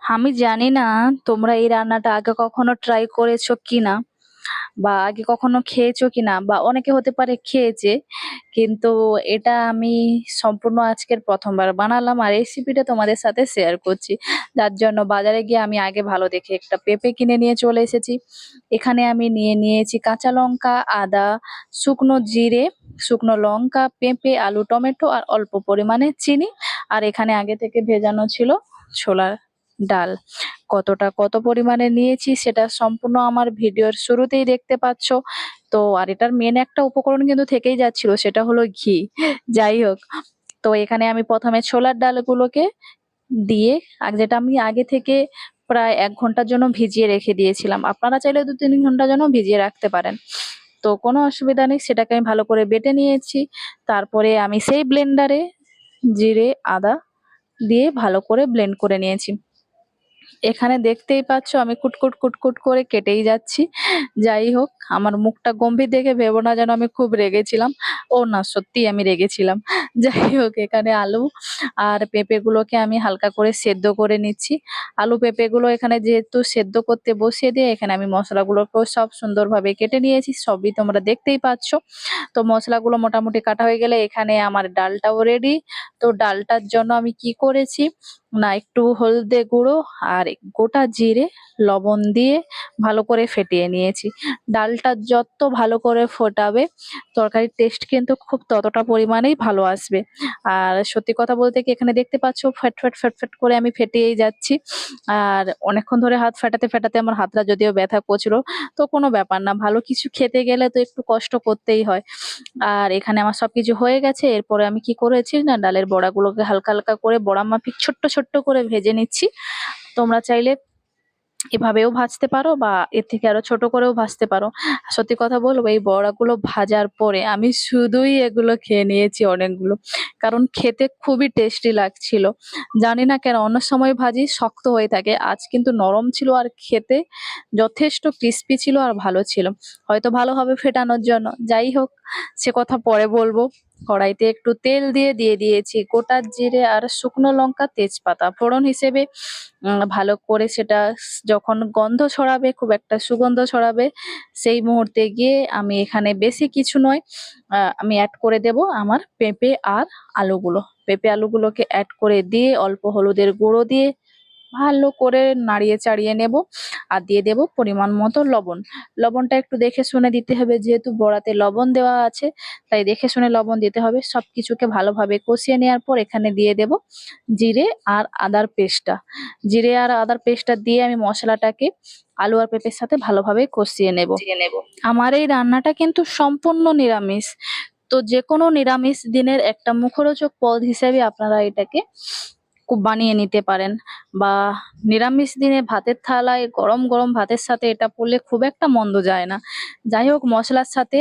আমি জানি না তোমরা এই রান্নাটা আগে কখনো ট্রাই করেছো কিনা বা আগে কখনো খেয়েছো কিনা, বা অনেকে হতে পারে খেয়েছে, কিন্তু এটা আমি সম্পূর্ণ আজকের প্রথমবার বানালাম আর রেসিপিটা তোমাদের সাথে শেয়ার করছি। যার জন্য বাজারে গিয়ে আমি আগে ভালো দেখে একটা পেঁপে কিনে নিয়ে চলে এসেছি। এখানে আমি নিয়ে নিয়েছি কাঁচা লঙ্কা, আদা, শুকনো জিরে, শুকনো লঙ্কা, পেঁপে, আলু, টমেটো আর অল্প পরিমাণে চিনি। আর এখানে আগে থেকে ভেজানো ছিল ছোলার ডাল। কত পরিমাণে নিয়েছি সেটা সম্পূর্ণ আমার ভিডিওর শুরুতেই দেখতে পাচ্ছ। তো আর এটার মেন একটা উপকরণ কিন্তু থেকেই যাচ্ছিল, সেটা হলো ঘি। যাই হোক, তো এখানে আমি প্রথমে ছোলার ডালগুলোকে দিয়ে, যেটা আমি আগে থেকে প্রায় 1 ঘন্টার জন্য ভিজিয়ে রেখে দিয়েছিলাম, আপনারা চাইলে 2-3 ঘন্টার জন্য ভিজিয়ে রাখতে পারেন। তো কোনো অসুবিধা নেই, সেটাকে আমি ভালো করে বেটে নিয়েছি। তারপরে আমি সেই ব্লেন্ডারে জিরে, আদা দিয়ে ভালো করে ব্লেন্ড করে নিয়েছি। এখানে দেখতেই পাচ্ছ আমি কুটকুট কুটকুট করে কেটেই যাচ্ছি। যাই হোক, আমার মুখটা গম্ভীর দেখে ভেবো না যেন আমি খুব রেগেছিলাম। ও না, সত্যি আমি রেগেছিলাম। যাই হোক, এখানে আলু আর পেঁপে গুলোকে আমি হালকা করে সেদ্ধ করে নিচ্ছি। আলু পেঁপে গুলো এখানে যেহেতু সেদ্ধ করতে বসিয়ে দিয়ে, এখানে আমি মশলাগুলোকেও সব সুন্দরভাবে কেটে নিয়েছি, সবই তোমরা দেখতেই পাচ্ছ। তো মশলাগুলো মোটামুটি কাটা হয়ে গেলে এখানে আমার ডালটাও রেডি। তো ডালটার জন্য আমি কি করেছি না, একটু হলদে গুঁড়ো আর গোটা জিরে, লবণ দিয়ে ভালো করে ফেটিয়ে নিয়েছি। ডালটা যত ভালো করে ফোটাবে তরকারির টেস্ট কিন্তু খুব ততটা পরিমাণেই ভালো আসবে। আর সত্যি কথা বলতে কি, এখানে দেখতে পাচ্ছ ফ্যাট ফ্যাট ফ্যাট ফ্যাট করে আমি ফেটিয়েই যাচ্ছি। আর অনেকক্ষণ ধরে হাত ফাটাতে ফাটাতে আমার হাতটা যদিও ব্যথা করছিল, তো কোনো ব্যাপার না, ভালো কিছু খেতে গেলে তো একটু কষ্ট করতেই হয়। আর এখানে আমার সবকিছু হয়ে গেছে। এরপরে আমি কি করেছি না, ডালের বড়াগুলোকে হালকা হালকা করে বড়া মাফিক ছোট্ট ছোট্ট করে ভেজে নিচ্ছি। তোমরা চাইলে এভাবেও ভাজতে পারো বা এর থেকে আরো ছোট করেও ভাজতে পারো। সত্যি কথা বলবো, এই বড়াগুলো ভাজার পরে আমি শুধুই এগুলো খেয়ে নিয়েছি অনেকগুলো, কারণ খেতে খুবই টেস্টি লাগছিল। জানি না কেন অন্য সময় ভাজি শক্ত হয়ে থাকে, আজ কিন্তু নরম ছিল আর খেতে যথেষ্ট ক্রিস্পি ছিল আর ভালো ছিল। হয়তো ভালো হবে ফেটানোর জন্য, যাই হোক সে কথা পরে বলবো। কড়াইতে একটু তেল দিয়ে দিয়েছি গোটা জিরে আর শুকনো লঙ্কা, তেজপাতা ফোড়ন হিসেবে। ভালো করে সেটা যখন গন্ধ ছড়াবে, খুব একটা সুগন্ধ ছড়াবে, সেই মুহূর্তে গিয়ে আমি এখানে বেশি কিছু নয়, আমি অ্যাড করে দেব আমার পেঁপে আর আলুগুলো। পেঁপে আলুগুলোকে অ্যাড করে দিয়ে অল্প হলুদের গুঁড়ো দিয়ে ভালো করে নাড়িয়ে চাড়িয়ে নেব। আর দিয়ে দেব পরিমাণ মতো লবণ। লবণটা একটু দেখে শুনে দিতে হবে, যেহেতু বড়াতে লবণ দেওয়া আছে, তাই দেখে শুনে লবণ দিতে হবে। সবকিছুকে ভালোভাবে কষিয়ে নেওয়ার পর এখানে দিয়ে দেব জিরে আর আদার পেস্টটা। জিরে আর আদার পেস্টটা দিয়ে আমি মশলাটাকে আলু আর পেঁপের সাথে ভালোভাবে কষিয়ে নেব। আমার এই রান্নাটা কিন্তু সম্পূর্ণ নিরামিষ। তো যে কোনো নিরামিষ দিনের একটা মুখরোচক পদ হিসেবে আপনারা এটাকে খুব বানিয়ে নিতে পারেন। বা নিরামিষ দিনে ভাতের থালায় গরম গরম ভাতের সাথে এটা পড়লে খুব একটা মন্দ যায় না। যাই হোক, মশলার সাথে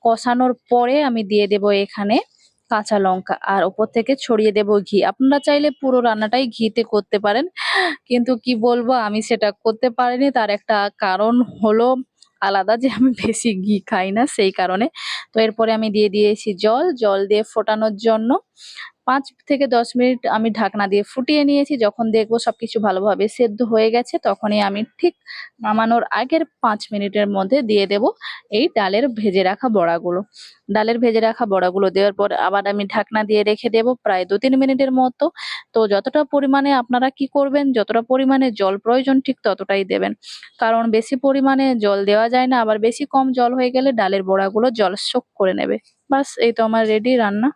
কষানোর পরে আমি দিয়ে দেব এখানে কাঁচা লঙ্কা আর ওপর থেকে ছড়িয়ে দেব ঘি। আপনারা চাইলে পুরো রান্নাটাই ঘিতে করতে পারেন, কিন্তু কি বলবো, আমি সেটা করতে পারিনি। তার একটা কারণ হলো আলাদা, যে আমি বেশি ঘি খাই না, সেই কারণে। তো এরপরে আমি দিয়ে দিয়েছি জল। জল দিয়ে ফোটানোর জন্য 5 থেকে 10 মিনিট আমি ঢাকনা দিয়ে ফুটিয়ে নিয়েছি। যখন দেখবো সবকিছু ভালোভাবে সেদ্ধ হয়ে গেছে, তখনই আমি ঠিক নামানোর আগের 5 মিনিটের মধ্যে দিয়ে দেব এই ডালের ভেজে রাখা বড়াগুলো। ডালের ভেজে রাখা বড়াগুলো দেওয়ার পর আবার আমি ঢাকনা দিয়ে রেখে দেব প্রায় 2-3 মিনিটের মতো। তো যতটা পরিমাণে আপনারা কি করবেন, যতটা পরিমাণে জল প্রয়োজন ঠিক ততটাই দেবেন, কারণ বেশি পরিমাণে জল দেওয়া যায় না, আবার বেশি কম জল হয়ে গেলে ডালের বড়াগুলো জল শোক করে নেবে। বাস, এই তো আমার রেডি রান্না।